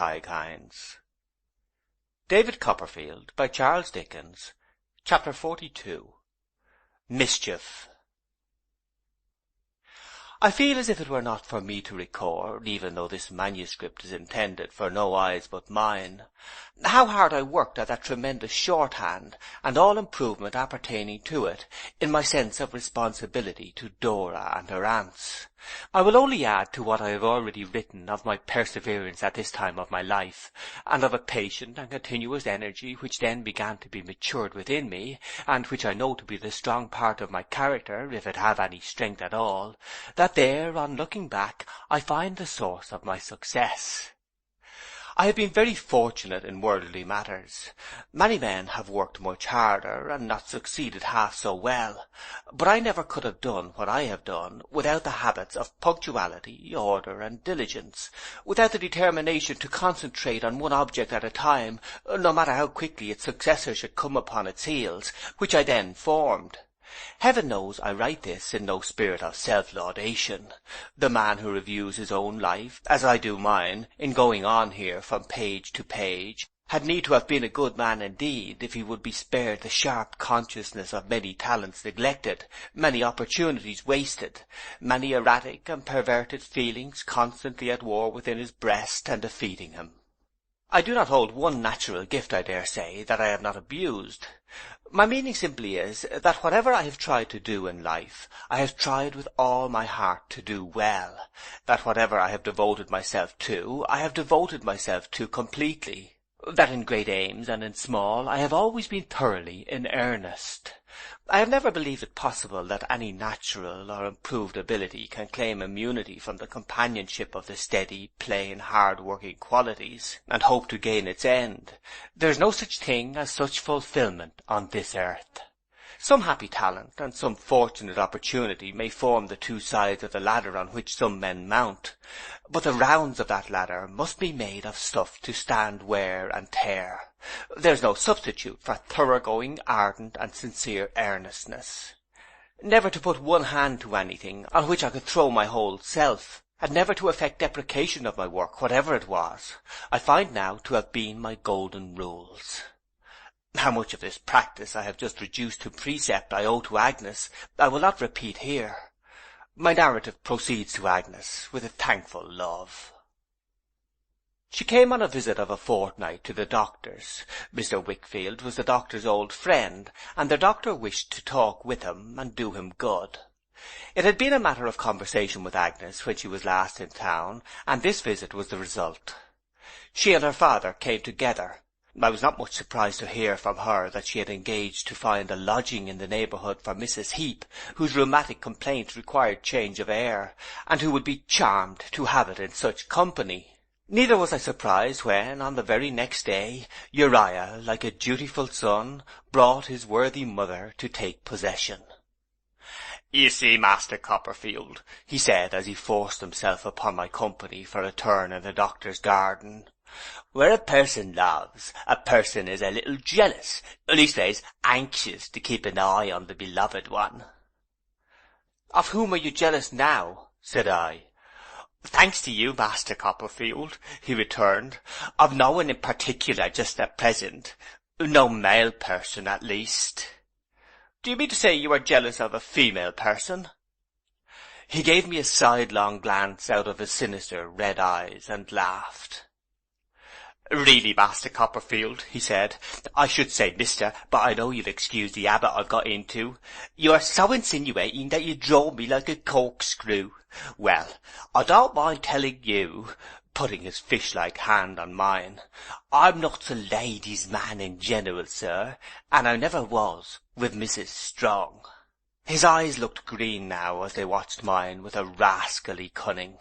Tyghinds. David Copperfield by Charles Dickens. Chapter 42. Mischief. I feel as if it were not for me to record, even though this manuscript is intended for no eyes but mine, how hard I worked at that tremendous shorthand, and all improvement appertaining to it, in my sense of responsibility to Dora and her aunts. I will only add to what I have already written of my perseverance at this time of my life, and of a patient and continuous energy which then began to be matured within me, and which I know to be the strong part of my character, if it have any strength at all, that there, on looking back, I find the source of my success. I have been very fortunate in worldly matters. Many men have worked much harder, and not succeeded half so well, but I never could have done what I have done without the habits of punctuality, order, and diligence, without the determination to concentrate on one object at a time, no matter how quickly its successor should come upon its heels, which I then formed. Heaven knows I write this in no spirit of self-laudation. The man who reviews his own life, as I do mine, in going on here from page to page, had need to have been a good man indeed, if he would be spared the sharp consciousness of many talents neglected, many opportunities wasted, many erratic and perverted feelings constantly at war within his breast and defeating him. I do not hold one natural gift, I dare say, that I have not abused. My meaning simply is, that whatever I have tried to do in life, I have tried with all my heart to do well, that whatever I have devoted myself to, I have devoted myself to completely, that in great aims and in small, I have always been thoroughly in earnest. I have never believed it possible that any natural or improved ability can claim immunity from the companionship of the steady, plain, hard-working qualities, and hope to gain its end. There is no such thing as such fulfilment on this earth. Some happy talent and some fortunate opportunity may form the two sides of the ladder on which some men mount, but the rounds of that ladder must be made of stuff to stand wear and tear. There is no substitute for thoroughgoing, ardent, and sincere earnestness. Never to put one hand to anything on which I could throw my whole self, and never to affect deprecation of my work, whatever it was, I find now to have been my golden rules. How much of this practice I have just reduced to precept I owe to Agnes, I will not repeat here. My narrative proceeds to Agnes with a thankful love. She came on a visit of a fortnight to the doctor's. Mr. Wickfield was the doctor's old friend, and the doctor wished to talk with him and do him good. It had been a matter of conversation with Agnes when she was last in town, and this visit was the result. She and her father came together. I was not much surprised to hear from her that she had engaged to find a lodging in the neighbourhood for Mrs. Heep, whose rheumatic complaints required change of air, and who would be charmed to have it in such company. Neither was I surprised when, on the very next day, Uriah, like a dutiful son, brought his worthy mother to take possession. "You see, Master Copperfield," he said, as he forced himself upon my company for a turn in the doctor's garden, "where a person loves, a person is a little jealous, leastways anxious to keep an eye on the beloved one." "Of whom are you jealous now?" said I. "Thanks to you, Master Copperfield," he returned, "of no one in particular just at present. No male person, at least." "Do you mean to say you are jealous of a female person?" He gave me a sidelong glance out of his sinister red eyes, and laughed. "Really, Master Copperfield," he said, "I should say mister, but I know you'll excuse the habit I've got into. You are so insinuating that you draw me like a corkscrew. Well, I don't mind telling you," putting his fish-like hand on mine, "I'm not a ladies' man in general, sir, and I never was with Mrs. Strong." His eyes looked green now as they watched mine with a rascally cunning.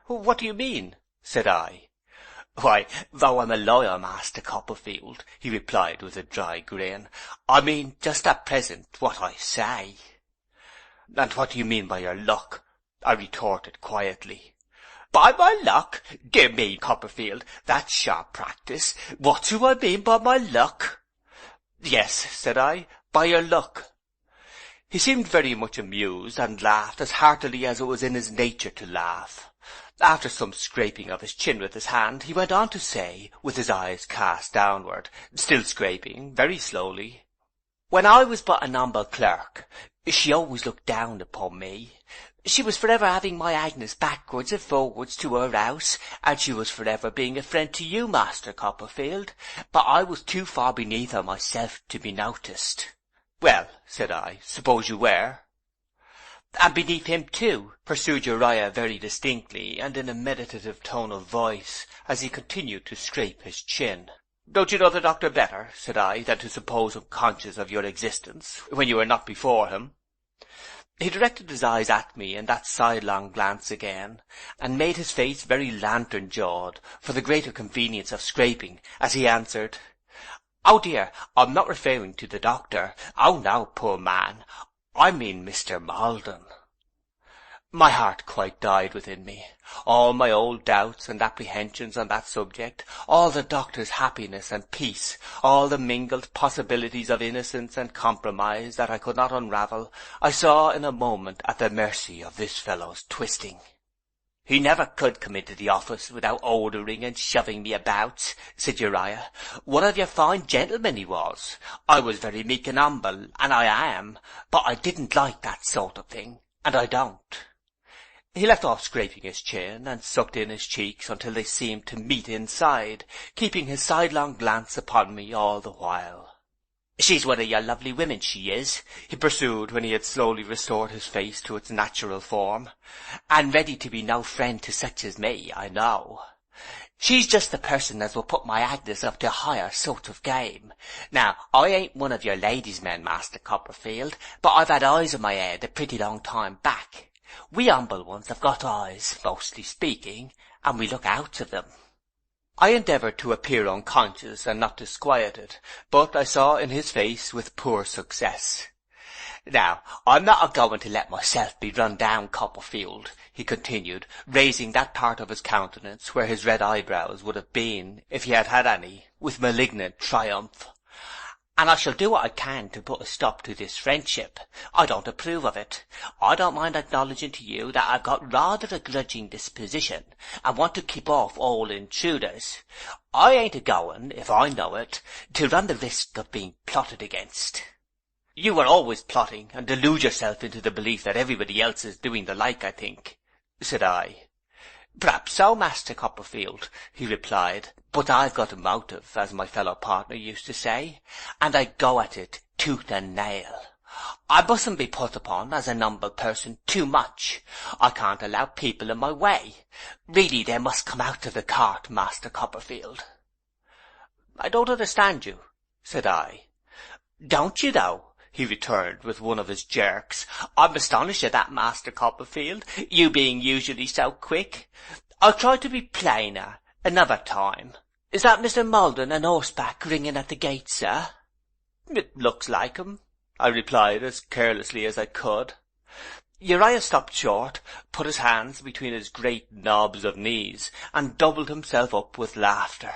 "What do you mean?" said I. "Why, though I'm a lawyer, Master Copperfield," he replied with a dry grin, "I mean just at present what I say." "And what do you mean by your luck?" I retorted quietly. "By my luck? Dear me, Copperfield, that's sharp practice. What do I mean by my luck?" "Yes," said I, "by your luck." He seemed very much amused, and laughed as heartily as it was in his nature to laugh. After some scraping of his chin with his hand, he went on to say, with his eyes cast downward, still scraping, very slowly, "When I was but a humble clerk, she always looked down upon me. She was for ever having my Agnes backwards and forwards to her house, and she was for ever being a friend to you, Master Copperfield, but I was too far beneath her myself to be noticed." "Well," said I, "suppose you were?" "And beneath him too," pursued Uriah very distinctly, and in a meditative tone of voice, as he continued to scrape his chin. "Don't you know the doctor better," said I, "than to suppose him conscious of your existence, when you were not before him?" He directed his eyes at me in that sidelong glance again, and made his face very lantern-jawed, for the greater convenience of scraping, as he answered, "Oh dear, I'm not referring to the doctor. Oh no, poor man. I mean Mr. Maldon." My heart quite died within me. All my old doubts and apprehensions on that subject, all the doctor's happiness and peace, all the mingled possibilities of innocence and compromise that I could not unravel, I saw in a moment at the mercy of this fellow's twisting. "He never could come into the office without ordering and shoving me about," said Uriah. "One of your fine gentlemen he was. I was very meek and humble, and I am, but I didn't like that sort of thing, and I don't." He left off scraping his chin, and sucked in his cheeks until they seemed to meet inside, keeping his sidelong glance upon me all the while. "She's one of your lovely women, she is," he pursued when he had slowly restored his face to its natural form, "and ready to be no friend to such as me, I know. She's just the person as will put my Agnes up to higher sort of game. Now, I ain't one of your ladies' men, Master Copperfield, but I've had eyes in my head a pretty long time back. We humble ones have got eyes, mostly speaking, and we look out of them." I endeavoured to appear unconscious and not disquieted, but I saw in his face with poor success. "Now, I'm not a-going to let myself be run down, Copperfield," he continued, raising that part of his countenance where his red eyebrows would have been, if he had had any, with malignant triumph. "And I shall do what I can to put a stop to this friendship. I don't approve of it. I don't mind acknowledging to you that I've got rather a grudging disposition, and want to keep off all intruders. I ain't a-going, if I know it, to run the risk of being plotted against." "You were always plotting, and delude yourself into the belief that everybody else is doing the like, I think," said I. "Perhaps so, Master Copperfield," he replied, "but I've got a motive, as my fellow partner used to say, and I go at it tooth and nail. I mustn't be put upon as an humble person too much. I can't allow people in my way. Really they must come out of the cart, Master Copperfield." "I don't understand you," said I. "Don't you though?" he returned with one of his jerks. "I'm astonished at that, Master Copperfield, you being usually so quick. I'll try to be plainer another time. Is that Mr. Maldon on horseback ringing at the gate, sir?" "It looks like him," I replied as carelessly as I could. Uriah stopped short, put his hands between his great knobs of knees, and doubled himself up with laughter.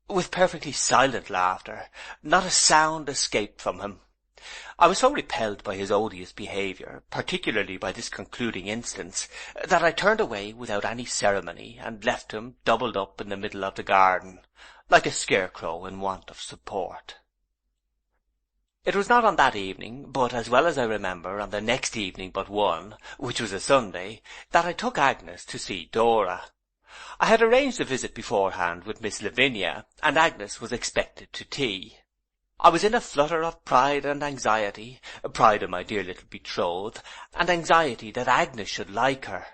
With perfectly silent laughter. Not a sound escaped from him. I was so repelled by his odious behaviour, particularly by this concluding instance, that I turned away without any ceremony, and left him doubled up in the middle of the garden, like a scarecrow in want of support. It was not on that evening, but as well as I remember on the next evening but one, which was a Sunday, that I took Agnes to see Dora. I had arranged the visit beforehand with Miss Lavinia, and Agnes was expected to tea. I was in a flutter of pride and anxiety, pride in my dear little betrothed, and anxiety that Agnes should like her.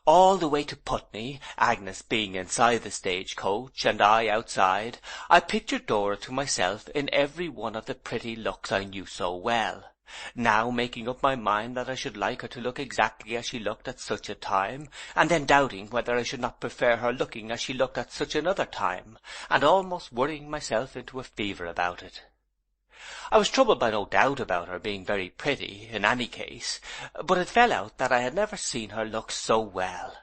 All the way to Putney, Agnes being inside the stage-coach and I outside, I pictured Dora to myself in every one of the pretty looks I knew so well, now making up my mind that I should like her to look exactly as she looked at such a time, and then doubting whether I should not prefer her looking as she looked at such another time, and almost worrying myself into a fever about it. I was troubled by no doubt about her being very pretty, in any case, but it fell out that I had never seen her look so well.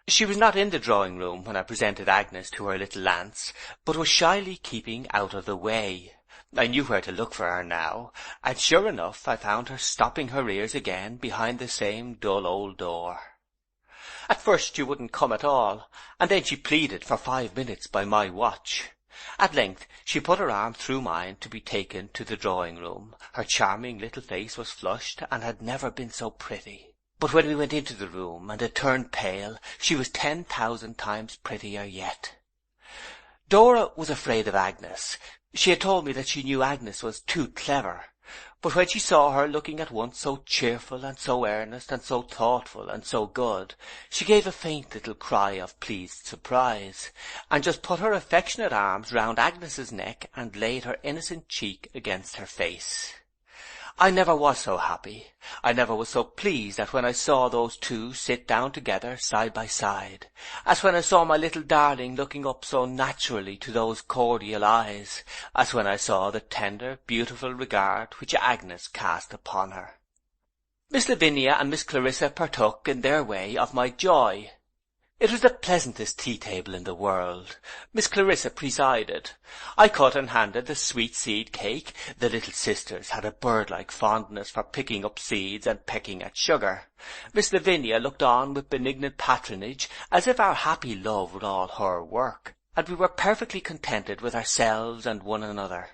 She was not in the drawing-room when I presented Agnes to her little aunts, but was shyly keeping out of the way. I knew where to look for her now, and sure enough I found her stopping her ears again behind the same dull old door. At first she wouldn't come at all, and then she pleaded for 5 minutes by my watch. At length she put her arm through mine to be taken to the drawing-room. Her charming little face was flushed, and had never been so pretty. But when we went into the room, and it turned pale, she was 10,000 times prettier yet. Dora was afraid of Agnes. She had told me that she knew Agnes was too clever. But when she saw her looking at once so cheerful and so earnest and so thoughtful and so good, she gave a faint little cry of pleased surprise, and just put her affectionate arms round Agnes's neck and laid her innocent cheek against her face. I never was so happy. I never was so pleased as when I saw those two sit down together side by side, as when I saw my little darling looking up so naturally to those cordial eyes, as when I saw the tender, beautiful regard which Agnes cast upon her. Miss Lavinia and Miss Clarissa partook, in their way, of my joy. It was the pleasantest tea-table in the world. Miss Clarissa presided. I cut and handed the sweet seed cake. The little sisters had a bird-like fondness for picking up seeds and pecking at sugar. Miss Lavinia looked on with benignant patronage, as if our happy love were all her work, and we were perfectly contented with ourselves and one another.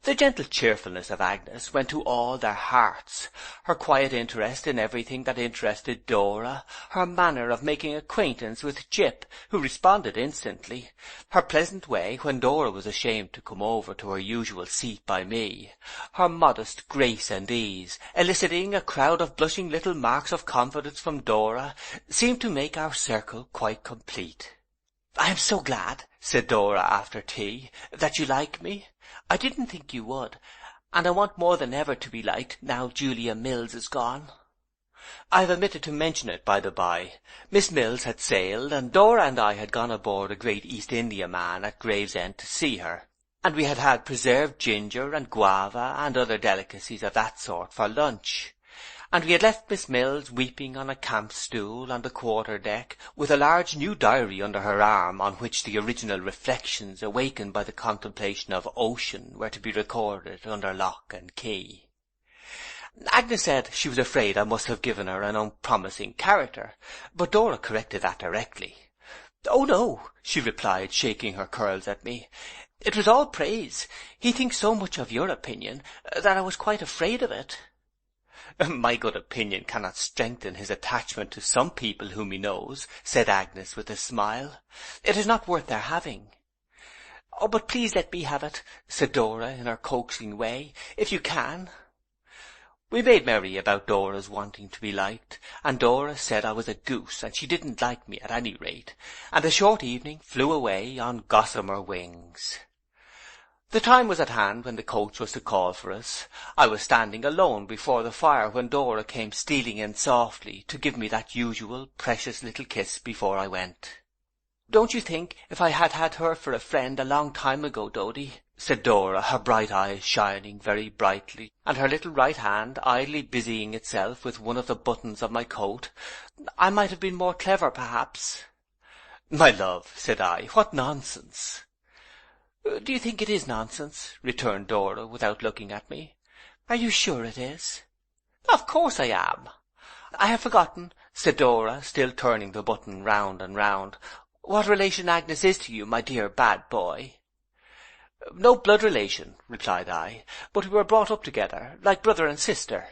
The gentle cheerfulness of Agnes went to all their hearts. Her quiet interest in everything that interested Dora, her manner of making acquaintance with Jip, who responded instantly, her pleasant way when Dora was ashamed to come over to her usual seat by me, her modest grace and ease, eliciting a crowd of blushing little marks of confidence from Dora, seemed to make our circle quite complete. "I am so glad," said Dora after tea, "that you like me. I didn't think you would, and I want more than ever to be liked now Julia Mills is gone." I have omitted to mention it, by the by. Miss Mills had sailed, and Dora and I had gone aboard a great East Indiaman at Gravesend to see her, and we had had preserved ginger and guava and other delicacies of that sort for lunch. And we had left Miss Mills weeping on a camp stool on the quarter-deck, with a large new diary under her arm, on which the original reflections awakened by the contemplation of ocean were to be recorded under lock and key. Agnes said she was afraid I must have given her an unpromising character, but Dora corrected that directly. "Oh, no," she replied, shaking her curls at me. "It was all praise. He thinks so much of your opinion that I was quite afraid of it." "My good opinion cannot strengthen his attachment to some people whom he knows," said Agnes with a smile. "It is not worth their having." "Oh, but please let me have it," said Dora in her coaxing way, "if you can." We made merry about Dora's wanting to be liked, and Dora said I was a goose, and she didn't like me at any rate, and the short evening flew away on gossamer wings. The time was at hand when the coach was to call for us. I was standing alone before the fire when Dora came stealing in softly to give me that usual precious little kiss before I went. "Don't you think if I had had her for a friend a long time ago, Dodie," said Dora, her bright eyes shining very brightly, and her little right hand idly busying itself with one of the buttons of my coat, "I might have been more clever, perhaps." "My love," said I, "what nonsense!" "Do you think it is nonsense?" returned Dora, without looking at me. "Are you sure it is?" "Of course I am." "I have forgotten," said Dora, still turning the button round and round, "what relation Agnes is to you, my dear bad boy." "No blood relation," replied I, "but we were brought up together, like brother and sister."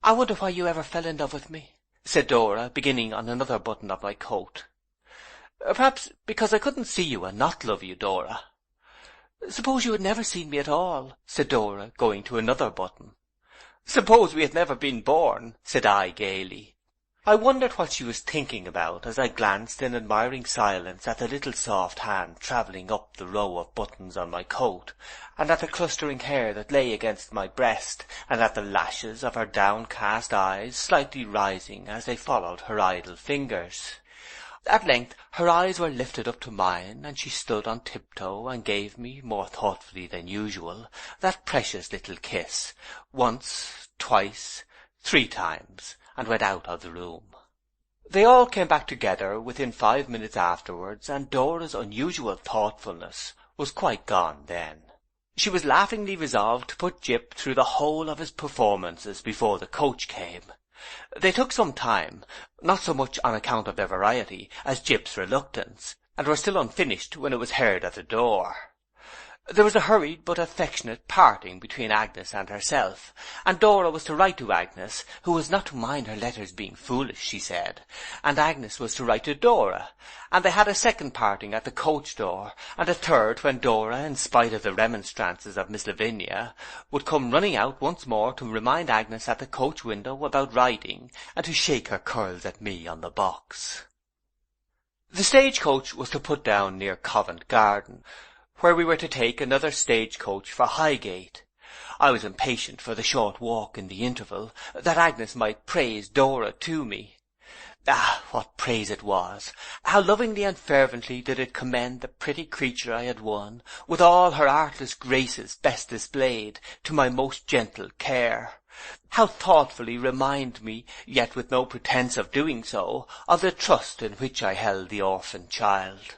"I wonder why you ever fell in love with me," said Dora, beginning on another button of my coat. "Perhaps because I couldn't see you and not love you, Dora." "Suppose you had never seen me at all," said Dora, going to another button. "Suppose we had never been born," said I gaily. I wondered what she was thinking about as I glanced in admiring silence at the little soft hand travelling up the row of buttons on my coat, and at the clustering hair that lay against my breast, and at the lashes of her downcast eyes slightly rising as they followed her idle fingers. At length her eyes were lifted up to mine, and she stood on tiptoe and gave me, more thoughtfully than usual, that precious little kiss, once, twice, 3 times, and went out of the room. They all came back together within 5 minutes afterwards, and Dora's unusual thoughtfulness was quite gone then. She was laughingly resolved to put Jip through the whole of his performances before the coach came. They took some time, not so much on account of their variety as Jip's reluctance, and were still unfinished when it was heard at the door. There was a hurried but affectionate parting between Agnes and herself, and Dora was to write to Agnes, who was not to mind her letters being foolish, she said, and Agnes was to write to Dora, and they had a second parting at the coach door, and a third when Dora, in spite of the remonstrances of Miss Lavinia, would come running out once more to remind Agnes at the coach window about riding, and to shake her curls at me on the box. The stage-coach was to put down near Covent Garden, where we were to take another stage-coach for Highgate. I was impatient for the short walk in the interval, that Agnes might praise Dora to me. Ah, what praise it was! How lovingly and fervently did it commend the pretty creature I had won, with all her artless graces best displayed, to my most gentle care! How thoughtfully remind me, yet with no pretence of doing so, of the trust in which I held the orphan child!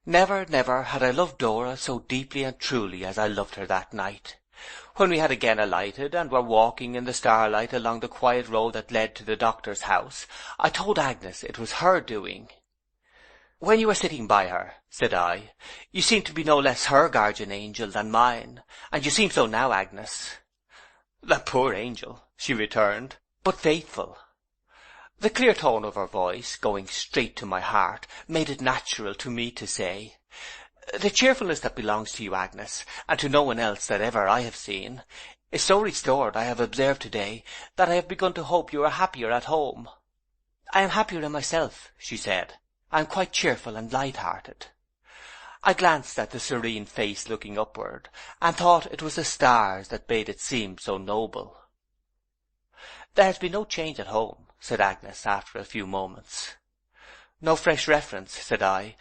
Never, never had I loved Dora so deeply and truly as I loved her that night. When we had again alighted, and were walking in the starlight along the quiet road that led to the doctor's house, I told Agnes it was her doing. "When you were sitting by her," said I, "you seemed to be no less her guardian angel than mine, and you seem so now, Agnes." "A poor angel," she returned, "but faithful." The clear tone of her voice, going straight to my heart, made it natural to me to say, "The cheerfulness that belongs to you, Agnes, and to no one else that ever I have seen, is so restored, I have observed to-day, that I have begun to hope you are happier at home." "I am happier in myself," she said. "I am quite cheerful and light-hearted." I glanced at the serene face looking upward, and thought it was the stars that made it seem so noble. "There has been no change at home," said Agnes after a few moments. "No fresh reference," said I,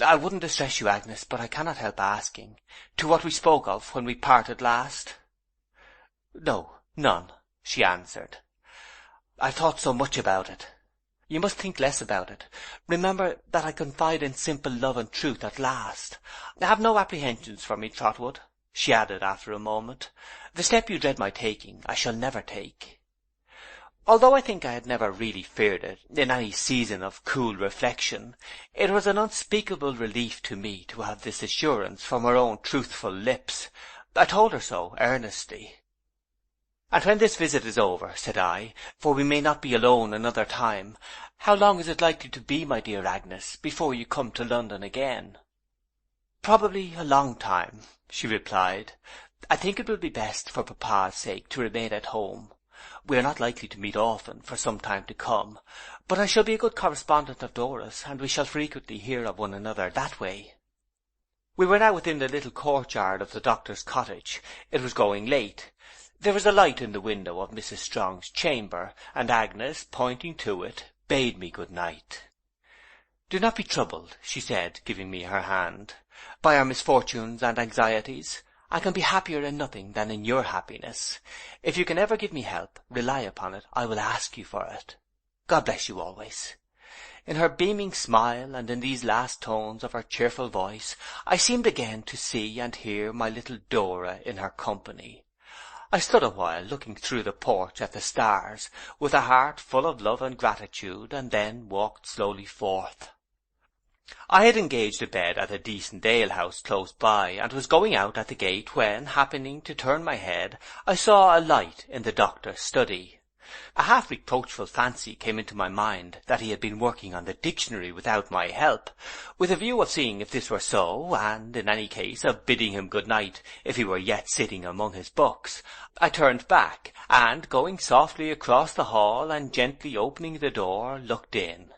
"I wouldn't distress you, Agnes, but I cannot help asking, to what we spoke of when we parted last?" "No, none," she answered. "I've thought so much about it." "You must think less about it. Remember that I confide in simple love and truth at last. Have no apprehensions for me, Trotwood," she added after a moment. "The step you dread my taking, I shall never take." Although I think I had never really feared it in any season of cool reflection, it was an unspeakable relief to me to have this assurance from her own truthful lips. I told her so earnestly. "And when this visit is over," said I, "for we may not be alone another time, how long is it likely to be, my dear Agnes, before you come to London again?" "Probably a long time," she replied. "I think it will be best, for papa's sake, to remain at home. We are not likely to meet often for some time to come, but I shall be a good correspondent of Dora's, and we shall frequently hear of one another that way." We were now within the little courtyard of the doctor's cottage. It was growing late. There was a light in the window of Mrs. Strong's chamber, and Agnes, pointing to it, bade me good night. "Do not be troubled," she said, giving me her hand, "by our misfortunes and anxieties. I can be happier in nothing than in your happiness. If you can ever give me help, rely upon it, I will ask you for it. God bless you always." In her beaming smile, and in these last tones of her cheerful voice, I seemed again to see and hear my little Dora in her company. I stood a while looking through the porch at the stars, with a heart full of love and gratitude, and then walked slowly forth. I had engaged a bed at a decent alehouse close by, and was going out at the gate when, happening to turn my head, I saw a light in the doctor's study. A half-reproachful fancy came into my mind that he had been working on the dictionary without my help, with a view of seeing if this were so, and, in any case, of bidding him good night if he were yet sitting among his books. I turned back, and, going softly across the hall and gently opening the door, looked in.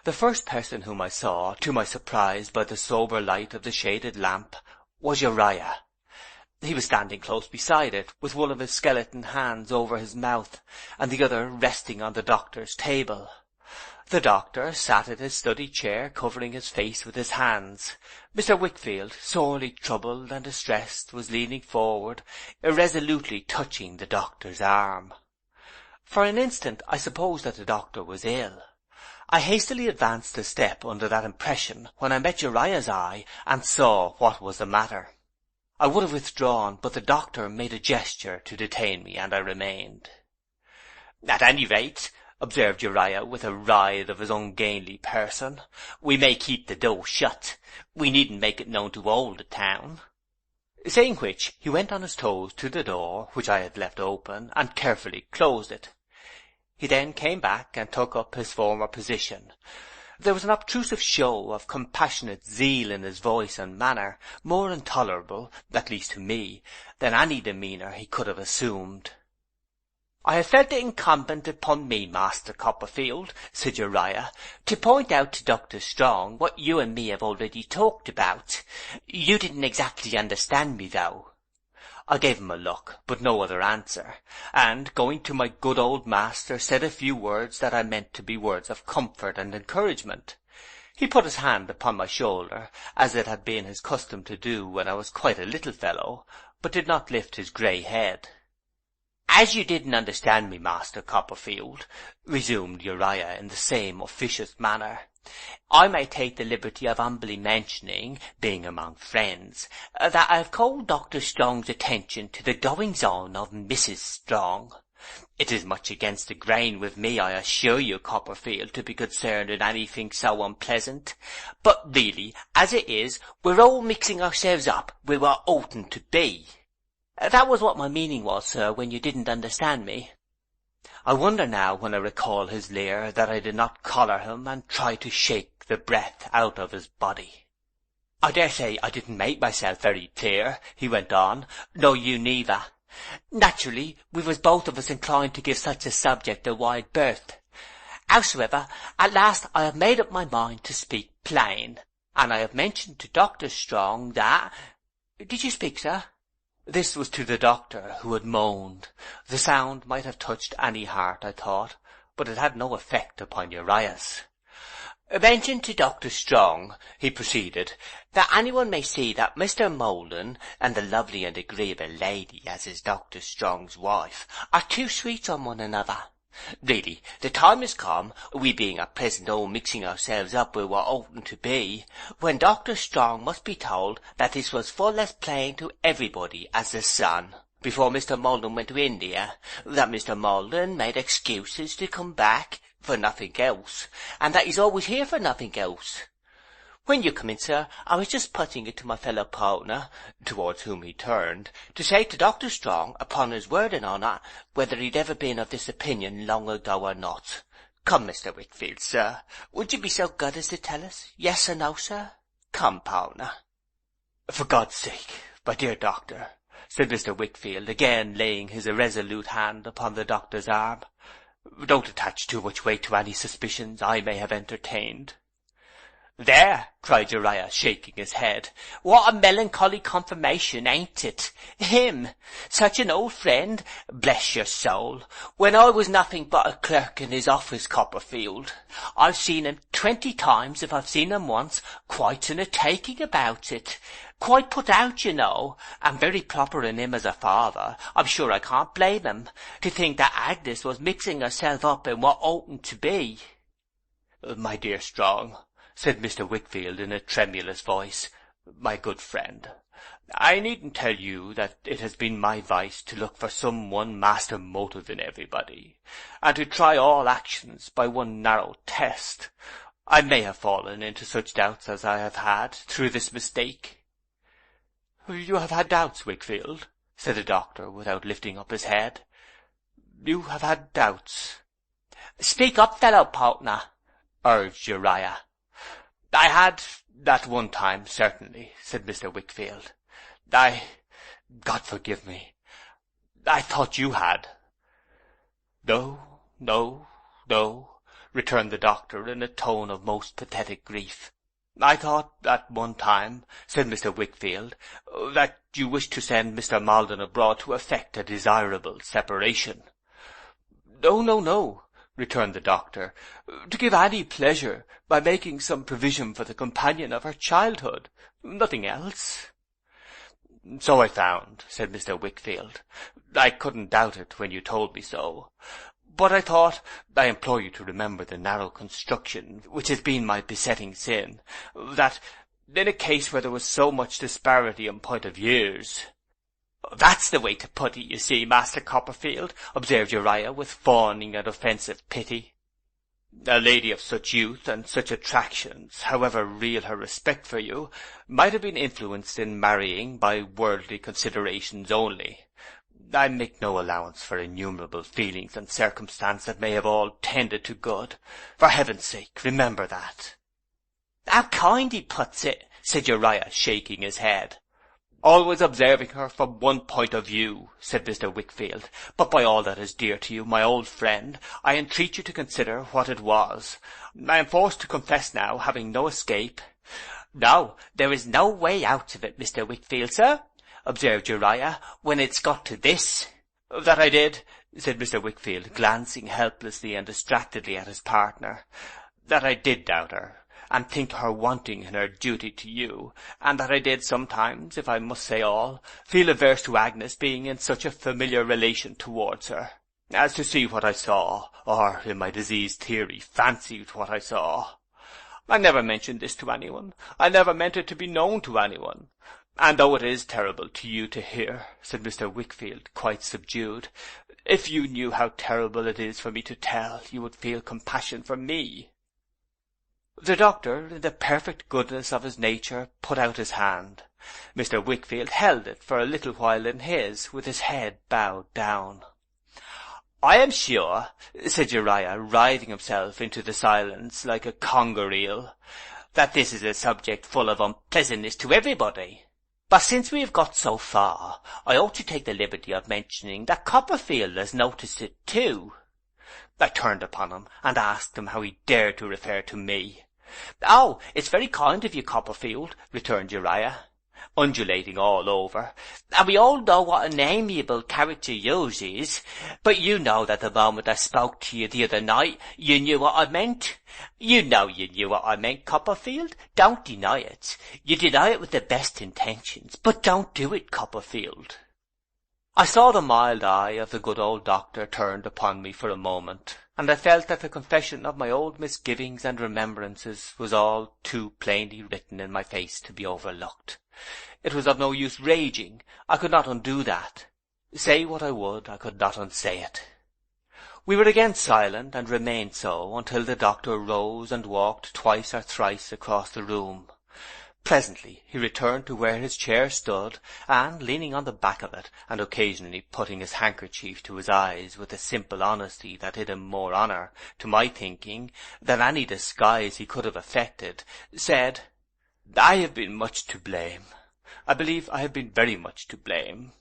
The first person whom I saw, to my surprise by the sober light of the shaded lamp, was Uriah. He was standing close beside it, with one of his skeleton hands over his mouth, and the other resting on the doctor's table. The doctor sat in his study chair, covering his face with his hands. Mr. Wickfield, sorely troubled and distressed, was leaning forward, irresolutely touching the doctor's arm. For an instant I supposed that the doctor was ill. I hastily advanced a step under that impression, when I met Uriah's eye, and saw what was the matter. I would have withdrawn, but the doctor made a gesture to detain me, and I remained. "At any rate," observed Uriah, with a writhe of his ungainly person, "we may keep the door shut. We needn't make it known to all the town." Saying which, he went on his toes to the door, which I had left open, and carefully closed it. He then came back and took up his former position. There was an obtrusive show of compassionate zeal in his voice and manner, more intolerable, at least to me, than any demeanour he could have assumed. "I have felt it incumbent upon me, Master Copperfield," said Uriah, "to point out to Dr. Strong what you and me have already talked about. You didn't exactly understand me, though." I gave him a look, but no other answer, and, going to my good old master, said a few words that I meant to be words of comfort and encouragement. He put his hand upon my shoulder, as it had been his custom to do when I was quite a little fellow, but did not lift his grey head. "As you didn't understand me, Master Copperfield," resumed Uriah in the same officious manner, "I may take the liberty of humbly mentioning, being among friends, that I have called Dr. Strong's attention to the goings-on of Mrs. Strong. It is much against the grain with me, I assure you, Copperfield, to be concerned in anything so unpleasant, but really, as it is, we're all mixing ourselves up with what oughtn't to be. That was what my meaning was, sir, when you didn't understand me." I wonder now, when I recall his leer, that I did not collar him and try to shake the breath out of his body. "I dare say I didn't make myself very clear," he went on, "nor you neither. Naturally, we was both of us inclined to give such a subject a wide berth. Howsoever, at last I have made up my mind to speak plain, and I have mentioned to Dr. Strong that— Did you speak, sir?" This was to the doctor, who had moaned. The sound might have touched any heart, I thought, but it had no effect upon Uriah's. "Mention to Dr. Strong," he proceeded, "that anyone may see that Mr. Maldon and the lovely and agreeable lady as is Dr. Strong's wife are two sweets on one another. Really, the time is come, we being at present all mixing ourselves up with what oughtn't to be, when Dr. Strong must be told that this was full as plain to everybody as the sun, before Mr. Maldon went to India, that Mr. Maldon made excuses to come back, for nothing else, and that he's always here for nothing else. When you come in, sir, I was just putting it to my fellow partner," towards whom he turned, "to say to Dr. Strong, upon his word and honour, whether he'd ever been of this opinion long ago or not. Come, Mr. Wickfield, sir, would you be so good as to tell us, yes or no, sir? Come, partner." "For God's sake, my dear doctor," said Mr. Wickfield, again laying his irresolute hand upon the doctor's arm, "don't attach too much weight to any suspicions I may have entertained." "There!" cried Uriah, shaking his head. "What a melancholy confirmation, ain't it? Him! Such an old friend! Bless your soul! When I was nothing but a clerk in his office, Copperfield. I've seen him 20 times, if I've seen him once, quite in a taking about it. Quite put out, you know, and very proper in him as a father. I'm sure I can't blame him, to think that Agnes was mixing herself up in what oughtn't to be." "My dear Strong," said Mr. Wickfield in a tremulous voice, "my good friend, I needn't tell you that it has been my vice to look for some one master motive in everybody, and to try all actions by one narrow test. I may have fallen into such doubts as I have had, through this mistake." "You have had doubts, Wickfield?" said the doctor, without lifting up his head. "You have had doubts?" "Speak up, fellow partner," urged Uriah. "I had, at one time, certainly," said Mr. Wickfield. God forgive me, I thought you had." "No, no, no," returned the doctor in a tone of most pathetic grief. "I thought, at one time," said Mr. Wickfield, "that you wished to send Mr. Maldon abroad to effect a desirable separation." "No, no, no," returned the doctor, "to give Annie pleasure by making some provision for the companion of her childhood. Nothing else." "So I found," said Mr. Wickfield. "I couldn't doubt it when you told me so. But I thought, I implore you to remember the narrow construction which has been my besetting sin, that In a case where there was so much disparity in point of years. That's the way to put it, you see, Master Copperfield, observed Uriah with fawning and offensive pity. A lady of such youth and such attractions, however real her respect for you, might have been influenced in marrying by worldly considerations only. I make no allowance for innumerable feelings and circumstances that may have all tended to good. For heaven's sake, remember that. How kind he puts it, said Uriah, shaking his head. Always observing her from one point of view, said Mr. Wickfield. But by all that is dear to you, my old friend, I entreat you to consider what it was. I am forced to confess now, having no escape. No, there is no way out of it, Mr. Wickfield, sir, observed Uriah, when it's got to this. That I did, said Mr. Wickfield, glancing helplessly and distractedly at his partner. That I did doubt her, and think her wanting in her duty to you, and that I did sometimes, if I must say all, feel averse to Agnes being in such a familiar relation towards her, as to see what I saw, or, in my diseased theory, fancied what I saw. I never mentioned this to anyone. I never meant it to be known to anyone. And though it is terrible to you to hear, said Mr. Wickfield, quite subdued, if you knew how terrible it is for me to tell, you would feel compassion for me. The doctor, in the perfect goodness of his nature, put out his hand. Mr. Wickfield held it for a little while in his, with his head bowed down. I am sure, said Uriah, writhing himself into the silence like a conger eel, that this is a subject full of unpleasantness to everybody. But since we have got so far, I ought to take the liberty of mentioning that Copperfield has noticed it too. I turned upon him, and asked him how he dared to refer to me. Oh, it's very kind of you, Copperfield, returned Uriah, undulating all over, and we all know what an amiable character yours is, but you know that the moment I spoke to you the other night, you knew what I meant. You know you knew what I meant, Copperfield. Don't deny it. You deny it with the best intentions, but don't do it, Copperfield. I saw the mild eye of the good old doctor turned upon me for a moment, and I felt that the confession of my old misgivings and remembrances was all too plainly written in my face to be overlooked. It was of no use raging. I could not undo that. Say what I would, I could not unsay it. We were again silent, and remained so until the doctor rose and walked twice or thrice across the room. Presently he returned to where his chair stood, and, leaning on the back of it, and occasionally putting his handkerchief to his eyes with a simple honesty that did him more honour, to my thinking, than any disguise he could have affected, said, I have been much to blame. I believe I have been very much to blame.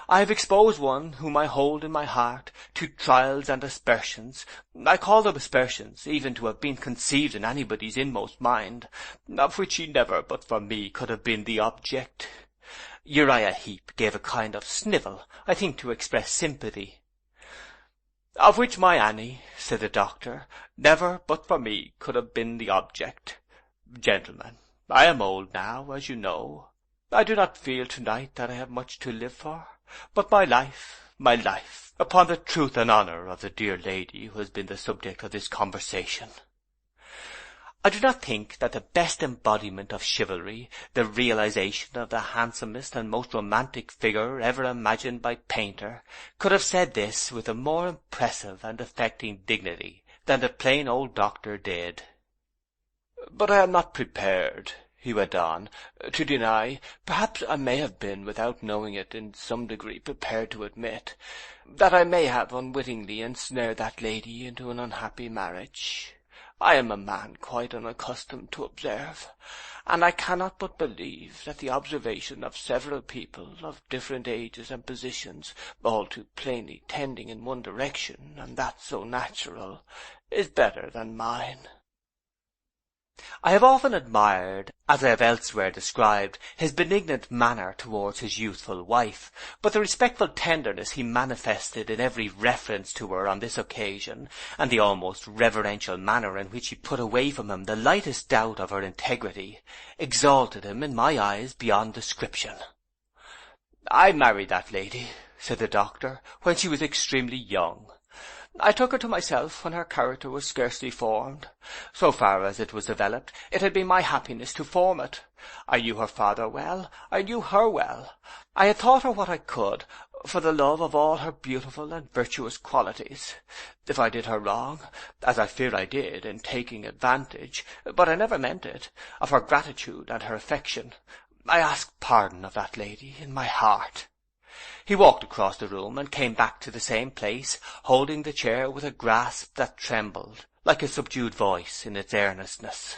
I have exposed one whom I hold in my heart to trials and aspersions. I call them aspersions, even to have been conceived in anybody's inmost mind, of which he never but for me could have been the object. Uriah Heep gave a kind of snivel, I think to express sympathy. Of which my Annie, said the doctor, never but for me could have been the object. Gentlemen, I am old now, as you know. I do not feel to-night that I have much to live for, but my life, upon the truth and honour of the dear lady who has been the subject of this conversation. I do not think that the best embodiment of chivalry, the realization of the handsomest and most romantic figure ever imagined by painter, could have said this with a more impressive and affecting dignity than the plain old doctor did. But I am not prepared, he went on, to deny, perhaps I may have been, without knowing it, in some degree prepared to admit, that I may have unwittingly ensnared that lady into an unhappy marriage. I am a man quite unaccustomed to observe, and I cannot but believe that the observation of several people of different ages and positions, all too plainly tending in one direction, and that so natural, is better than mine. I have often admired, as I have elsewhere described, his benignant manner towards his youthful wife, but the respectful tenderness he manifested in every reference to her on this occasion, and the almost reverential manner in which he put away from him the lightest doubt of her integrity, exalted him in my eyes beyond description. I married that lady, said the doctor, when she was extremely young. I took her to myself when her character was scarcely formed. So far as it was developed, it had been my happiness to form it. I knew her father well, I knew her well. I had taught her what I could, for the love of all her beautiful and virtuous qualities. If I did her wrong, as I fear I did in taking advantage, but I never meant it, of her gratitude and her affection, I asked pardon of that lady in my heart. He walked across the room and came back to the same place, holding the chair with a grasp that trembled, like a subdued voice in its earnestness.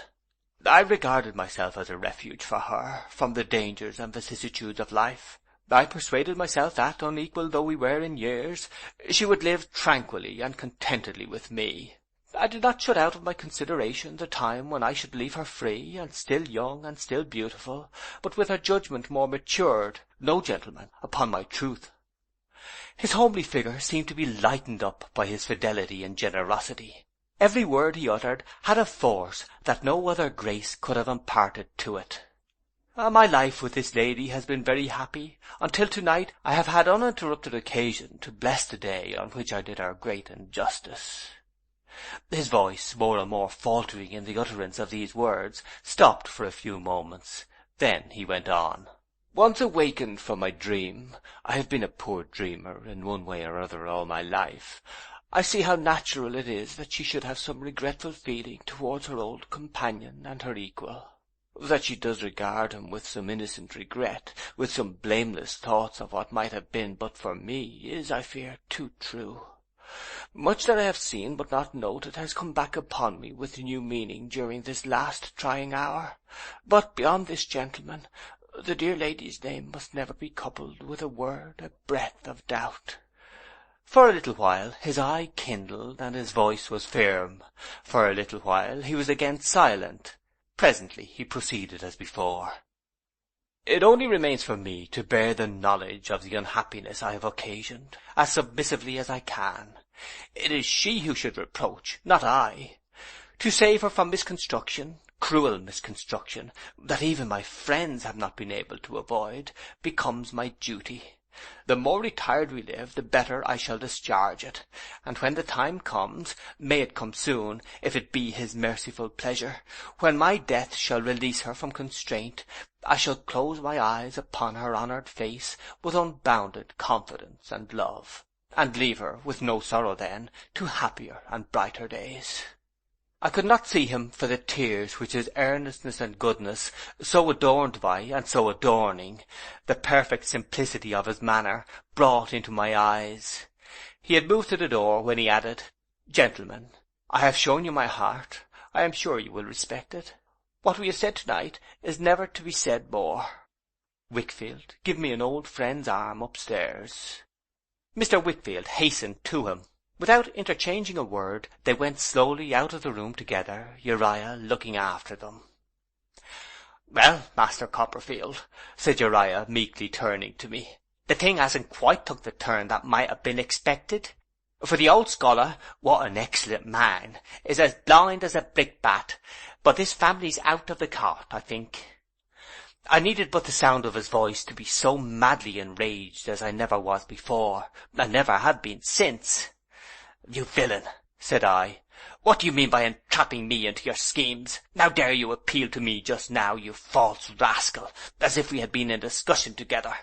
I regarded myself as a refuge for her from the dangers and vicissitudes of life. I persuaded myself that, unequal though we were in years, she would live tranquilly and contentedly with me. I did not shut out of my consideration the time when I should leave her free, and still young and still beautiful, but with her judgment more matured, no gentleman, upon my truth. His homely figure seemed to be lightened up by his fidelity and generosity. Every word he uttered had a force that no other grace could have imparted to it. My life with this lady has been very happy. Until to-night I have had uninterrupted occasion to bless the day on which I did her great injustice. His voice, more and more faltering in the utterance of these words, stopped for a few moments. Then he went on. Once awakened from my dream, I have been a poor dreamer in one way or other all my life, I see how natural it is that she should have some regretful feeling towards her old companion and her equal. That she does regard him with some innocent regret, with some blameless thoughts of what might have been but for me, is, I fear, too true. Much that I have seen but not noted has come back upon me with new meaning during this last trying hour. But beyond this, gentleman, the dear lady's name must never be coupled with a word, a breath of doubt. For a little while his eye kindled and his voice was firm. For a little while he was again silent. Presently he proceeded as before. It only remains for me to bear the knowledge of the unhappiness I have occasioned, as submissively as I can. It is she who should reproach, not I. To save her from misconstruction, cruel misconstruction, that even my friends have not been able to avoid, becomes my duty. The more retired we live, the better I shall discharge it, and when the time comes, may it come soon, if it be his merciful pleasure, when my death shall release her from constraint, I shall close my eyes upon her honoured face with unbounded confidence and love, and leave her, with no sorrow then, to happier and brighter days. I could not see him for the tears which his earnestness and goodness, so adorned by and so adorning, the perfect simplicity of his manner, brought into my eyes. He had moved to the door when he added, Gentlemen, I have shown you my heart. I am sure you will respect it. What we have said to-night is never to be said more. Wickfield, give me an old friend's arm upstairs. Mr. Wickfield hastened to him. Without interchanging a word, they went slowly out of the room together, Uriah looking after them. Well, Master Copperfield, said Uriah, meekly turning to me, the thing hasn't quite took the turn that might have been expected. For the old scholar, what an excellent man, is as blind as a brickbat, but this family's out of the court, I think. I needed but the sound of his voice to be so madly enraged as I never was before, and never have been since. You villain, said I, what do you mean by entrapping me into your schemes? How dare you appeal to me just now, you false rascal, as if we had been in discussion together?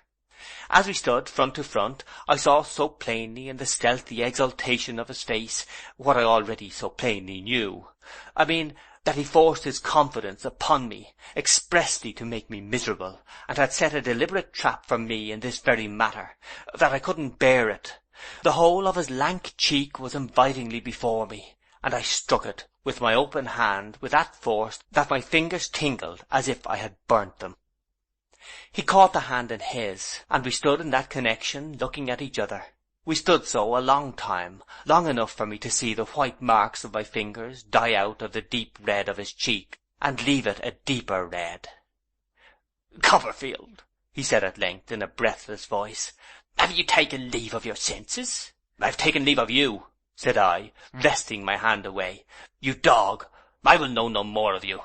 As we stood front to front, I saw so plainly in the stealthy exultation of his face what I already so plainly knew. I mean, that he forced his confidence upon me, expressly to make me miserable, and had set a deliberate trap for me in this very matter, that I couldn't bear it. The whole of his lank cheek was invitingly before me, and I struck it with my open hand with that force that my fingers tingled as if I had burnt them. He caught the hand in his, and we stood in that connection looking at each other. We stood so a long time, long enough for me to see the white marks of my fingers die out of the deep red of his cheek, and leave it a deeper red. Copperfield, he said at length in a breathless voice, have you taken leave of your senses? I've taken leave of you, said I, wresting my hand away. You dog, I will know no more of you.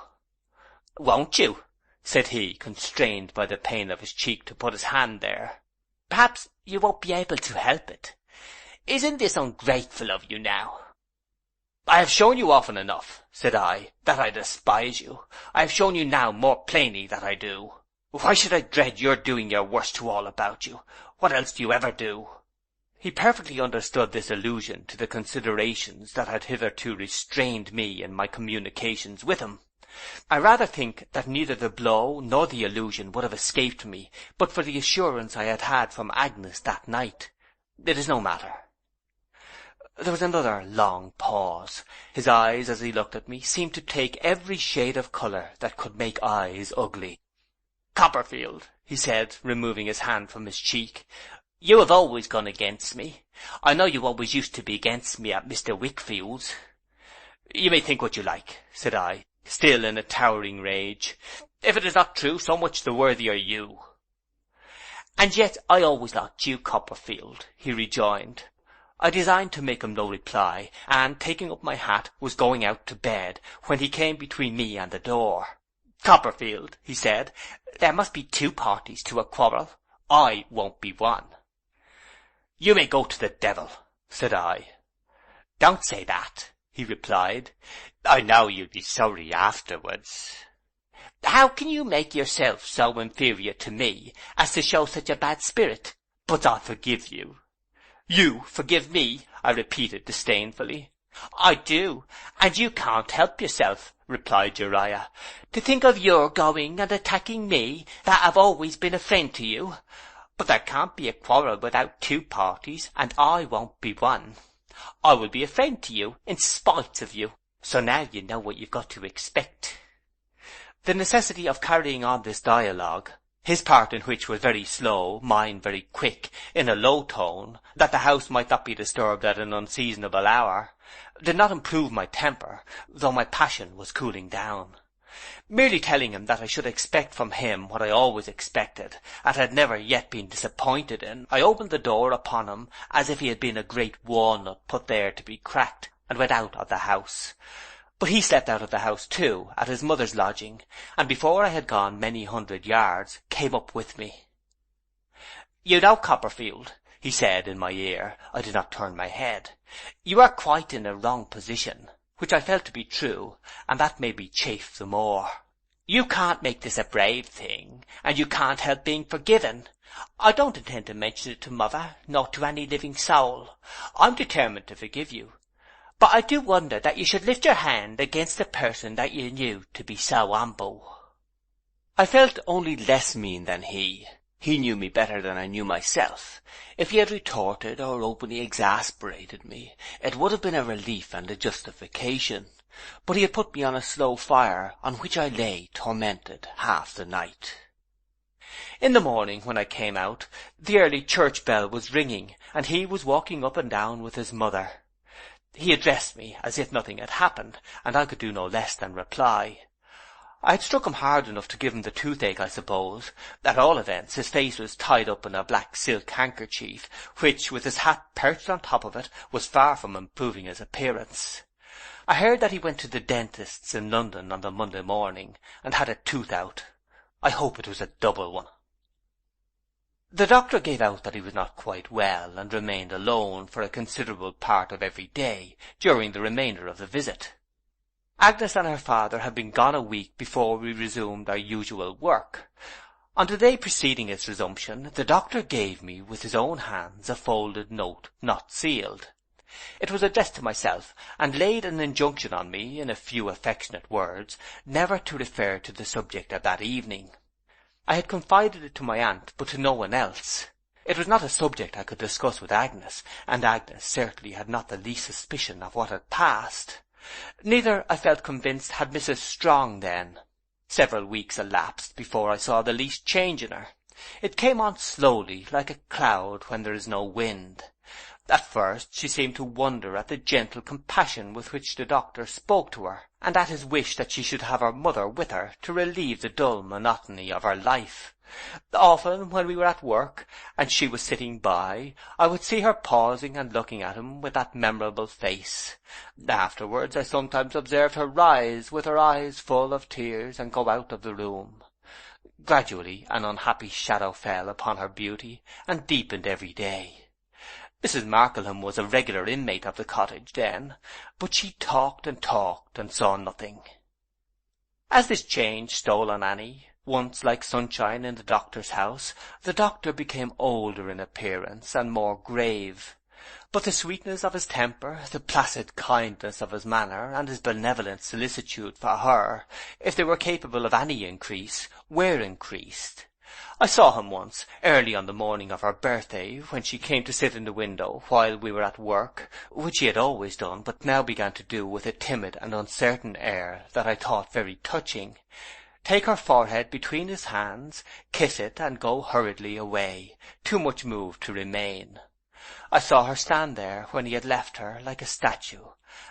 Won't you? Said he, constrained by the pain of his cheek to put his hand there. Perhaps you won't be able to help it. Isn't this ungrateful of you now?' 'I have shown you often enough,' said I, 'that I despise you. I have shown you now more plainly that I do. Why should I dread your doing your worst to all about you? What else do you ever do?' He perfectly understood this allusion to the considerations that had hitherto restrained me in my communications with him. I rather think that neither the blow nor the allusion would have escaped me but for the assurance I had had from Agnes that night. It is no matter. There was another long pause. His eyes, as he looked at me, seemed to take every shade of colour that could make eyes ugly. 'Copperfield,' he said, removing his hand from his cheek, 'you have always gone against me. I know you always used to be against me at Mr. Wickfield's.' 'You may think what you like,' said I, still in a towering rage. 'If it is not true, so much the worthier you.' 'And yet I always liked you, Copperfield,' he rejoined. I designed to make him no reply, and, taking up my hat, was going out to bed, when he came between me and the door. 'Copperfield,' he said, 'there must be two parties to a quarrel. I won't be one.' 'You may go to the devil,' said I. 'Don't say that,' he replied. 'I know you'll be sorry afterwards.' 'How can you make yourself so inferior to me as to show such a bad spirit? But I forgive you.' 'You forgive me?' I repeated disdainfully. 'I do, and you can't help yourself,' replied Uriah. 'To think of your going and attacking me, that have always been a friend to you. But there can't be a quarrel without two parties, and I won't be one. I will be a friend to you, in spite of you. So now you know what you've got to expect.' The necessity of carrying on this dialogue, his part in which was very slow, mine very quick, in a low tone, that the house might not be disturbed at an unseasonable hour, did not improve my temper, though my passion was cooling down. Merely telling him that I should expect from him what I always expected, and had never yet been disappointed in, I opened the door upon him as if he had been a great walnut put there to be cracked, and went out of the house. But he slept out of the house too, at his mother's lodging, and before I had gone many 100 yards, came up with me. 'You know, Copperfield,' he said in my ear, I did not turn my head, 'you are quite in a wrong position,' which I felt to be true, and that made me chafe the more. 'You can't make this a brave thing, and you can't help being forgiven. I don't intend to mention it to mother, nor to any living soul. I'm determined to forgive you. But I do wonder that you should lift your hand against a person that you knew to be so humble.' I felt only less mean than he. He knew me better than I knew myself. If he had retorted or openly exasperated me, it would have been a relief and a justification. But he had put me on a slow fire, on which I lay tormented half the night. In the morning, when I came out, the early church bell was ringing, and he was walking up and down with his mother. He addressed me as if nothing had happened, and I could do no less than reply. I had struck him hard enough to give him the toothache, I suppose. At all events, his face was tied up in a black silk handkerchief, which, with his hat perched on top of it, was far from improving his appearance. I heard that he went to the dentist's in London on the Monday morning, and had a tooth out. I hope it was a double one. The doctor gave out that he was not quite well, and remained alone for a considerable part of every day, during the remainder of the visit. Agnes and her father had been gone a week before we resumed our usual work. On the day preceding its resumption, the doctor gave me, with his own hands, a folded note, not sealed. It was addressed to myself, and laid an injunction on me, in a few affectionate words, never to refer to the subject of that evening. I had confided it to my aunt, but to no one else. It was not a subject I could discuss with Agnes, and Agnes certainly had not the least suspicion of what had passed. Neither, I felt convinced, had Mrs. Strong then. Several weeks elapsed before I saw the least change in her. It came on slowly, like a cloud when there is no wind. At first she seemed to wonder at the gentle compassion with which the doctor spoke to her, and at his wish that she should have her mother with her to relieve the dull monotony of her life. Often, when we were at work, and she was sitting by, I would see her pausing and looking at him with that memorable face. Afterwards I sometimes observed her rise with her eyes full of tears and go out of the room. Gradually an unhappy shadow fell upon her beauty, and deepened every day. Mrs. Markleham was a regular inmate of the cottage then, but she talked and talked and saw nothing. As this change stole on Annie, once like sunshine in the doctor's house, the doctor became older in appearance and more grave. But the sweetness of his temper, the placid kindness of his manner, and his benevolent solicitude for her, if they were capable of any increase, were increased. I saw him once, early on the morning of her birthday, when she came to sit in the window while we were at work, which he had always done, but now began to do with a timid and uncertain air that I thought very touching, take her forehead between his hands, kiss it, and go hurriedly away, too much moved to remain. I saw her stand there when he had left her like a statue,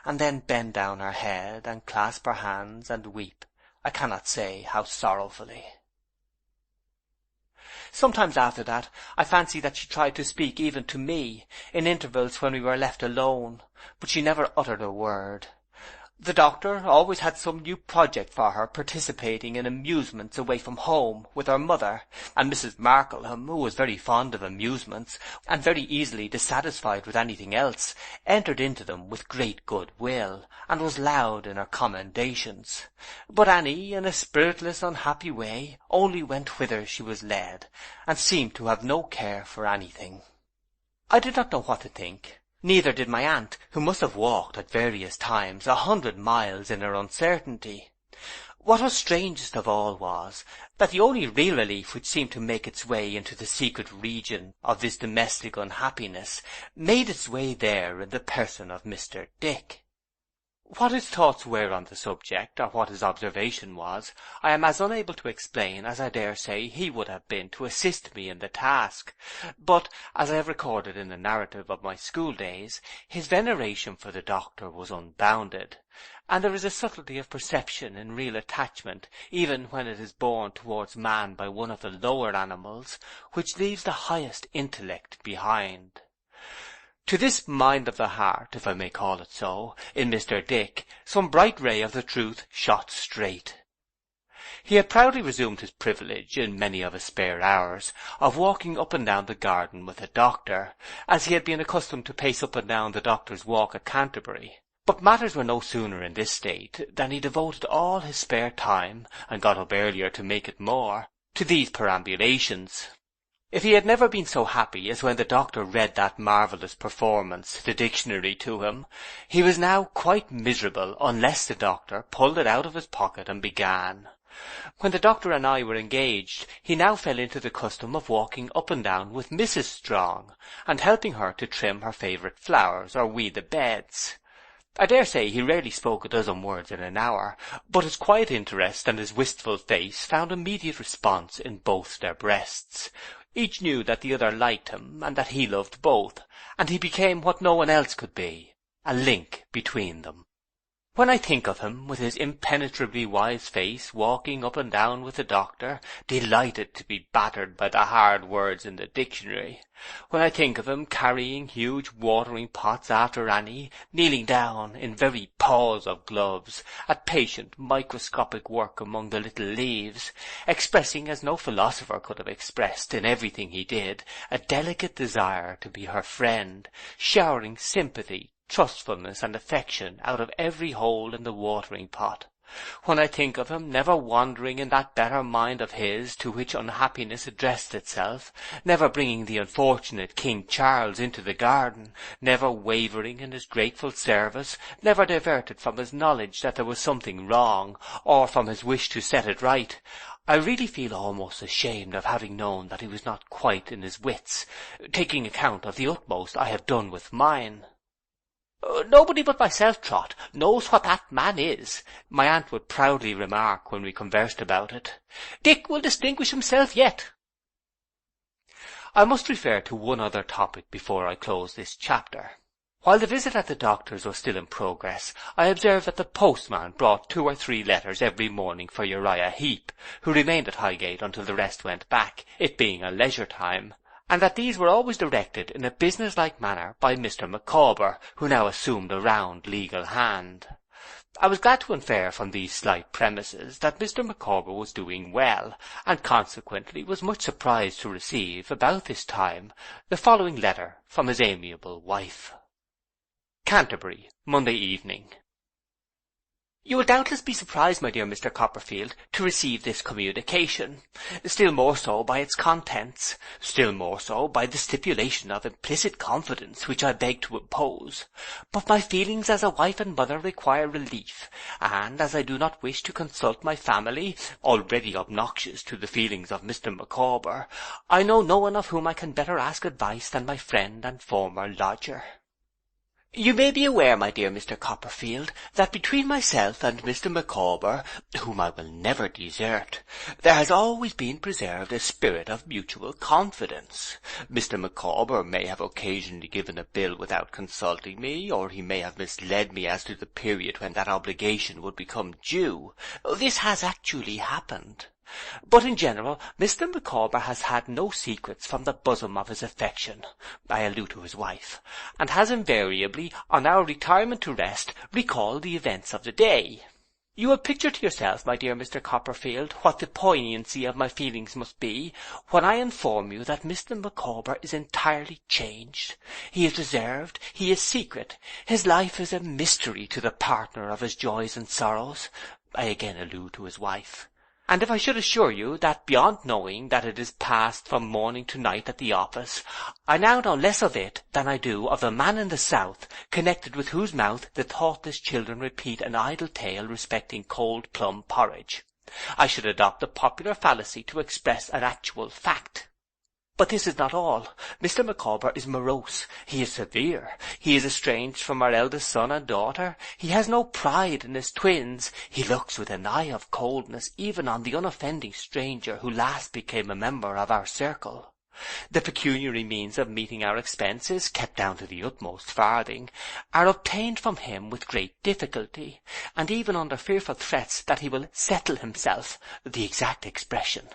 and then bend down her head and clasp her hands and weep, I cannot say how sorrowfully. Sometimes after that I fancied that she tried to speak even to me, in intervals when we were left alone, but she never uttered a word. The doctor always had some new project for her, participating in amusements away from home with her mother, and Mrs. Markleham, who was very fond of amusements, and very easily dissatisfied with anything else, entered into them with great good will, and was loud in her commendations. But Annie, in a spiritless, unhappy way, only went whither she was led, and seemed to have no care for anything. I did not know what to think. Neither did my aunt, who must have walked at various times 100 miles in her uncertainty. What was strangest of all was, that the only real relief which seemed to make its way into the secret region of this domestic unhappiness made its way there in the person of Mr. Dick. What his thoughts were on the subject, or what his observation was, I am as unable to explain as I dare say he would have been to assist me in the task. But, as I have recorded in the narrative of my school days, his veneration for the doctor was unbounded, and there is a subtlety of perception in real attachment, even when it is borne towards man by one of the lower animals, which leaves the highest intellect behind. To this mind of the heart, if I may call it so, in Mr. Dick, some bright ray of the truth shot straight. He had proudly resumed his privilege, in many of his spare hours, of walking up and down the garden with the doctor, as he had been accustomed to pace up and down the doctor's walk at Canterbury. But matters were no sooner in this state than he devoted all his spare time, and got up earlier to make it more, to these perambulations. If he had never been so happy as when the doctor read that marvellous performance, the dictionary, to him, he was now quite miserable unless the doctor pulled it out of his pocket and began. When the doctor and I were engaged, he now fell into the custom of walking up and down with Mrs. Strong, and helping her to trim her favourite flowers or weed the beds. I dare say he rarely spoke a dozen words in an hour, but his quiet interest and his wistful face found immediate response in both their breasts. Each knew that the other liked him, and that he loved both, and he became what no one else could be, a link between them. When I think of him, with his impenetrably wise face, walking up and down with the doctor, delighted to be battered by the hard words in the dictionary, when I think of him carrying huge watering pots after Annie, kneeling down, in very paws of gloves, at patient microscopic work among the little leaves, expressing as no philosopher could have expressed, in everything he did, a delicate desire to be her friend, showering sympathy, trustfulness and affection out of every hole in the watering pot, when I think of him never wandering in that better mind of his to which unhappiness addressed itself, never bringing the unfortunate King Charles into the garden, never wavering in his grateful service, never diverted from his knowledge that there was something wrong, or from his wish to set it right, I really feel almost ashamed of having known that he was not quite in his wits, taking account of the utmost I have done with mine. "Nobody but myself, Trot, knows what that man is," my aunt would proudly remark when we conversed about it. "Dick will distinguish himself yet." I must refer to one other topic before I close this chapter. While the visit at the doctor's was still in progress, I observed that the postman brought 2 or 3 letters every morning for Uriah Heep, who remained at Highgate until the rest went back, it being a leisure time, and that these were always directed in a business-like manner by Mr. Micawber, who now assumed a round legal hand. I was glad to infer from these slight premises that Mr. Micawber was doing well, and consequently was much surprised to receive, about this time, the following letter from his amiable wife. Canterbury, Monday evening. You will doubtless be surprised, my dear Mr. Copperfield, to receive this communication, still more so by its contents, still more so by the stipulation of implicit confidence which I beg to impose. But my feelings as a wife and mother require relief, and as I do not wish to consult my family, already obnoxious to the feelings of Mr. Micawber, I know no one of whom I can better ask advice than my friend and former lodger. You may be aware, my dear Mr. Copperfield, that between myself and Mr. Micawber, whom I will never desert, there has always been preserved a spirit of mutual confidence. Mr. Micawber may have occasionally given a bill without consulting me, or he may have misled me as to the period when that obligation would become due. This has actually happened. But in general, Mr. Micawber has had no secrets from the bosom of his affection, I allude to his wife, and has invariably, on our retirement to rest, recalled the events of the day. You will picture to yourself, my dear Mr. Copperfield, what the poignancy of my feelings must be, when I inform you that Mr. Micawber is entirely changed. He is reserved, he is secret, his life is a mystery to the partner of his joys and sorrows. I again allude to his wife. And if I should assure you that beyond knowing that it is passed from morning to night at the office, I now know less of it than I do of the man in the south, connected with whose mouth the thoughtless children repeat an idle tale respecting cold plum porridge, I should adopt the popular fallacy to express an actual fact. But this is not all. Mr. Micawber is morose, he is severe, he is estranged from our eldest son and daughter, he has no pride in his twins, he looks with an eye of coldness even on the unoffending stranger who last became a member of our circle. The pecuniary means of meeting our expenses, kept down to the utmost farthing, are obtained from him with great difficulty, and even under fearful threats that he will settle himself, the exact expression,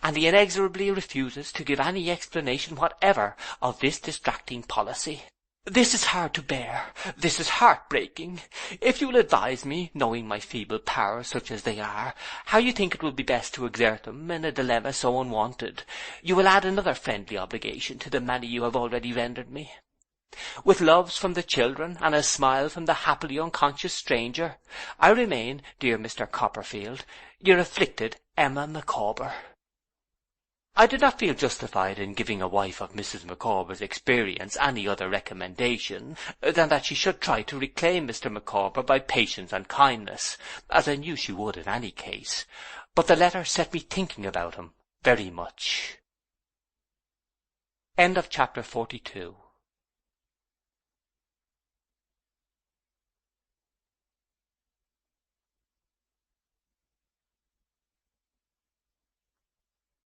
and he inexorably refuses to give any explanation whatever of this distracting policy. This is hard to bear, this is heart-breaking. If you will advise me, knowing my feeble powers such as they are, how you think it will be best to exert them in a dilemma so unwonted, you will add another friendly obligation to the many you have already rendered me. With loves from the children, and a smile from the happily unconscious stranger, I remain, dear Mr. Copperfield, your afflicted Emma Micawber. I did not feel justified in giving a wife of Mrs. Micawber's experience any other recommendation than that she should try to reclaim Mr. Micawber by patience and kindness, as I knew she would in any case, but the letter set me thinking about him very much. End of chapter 42.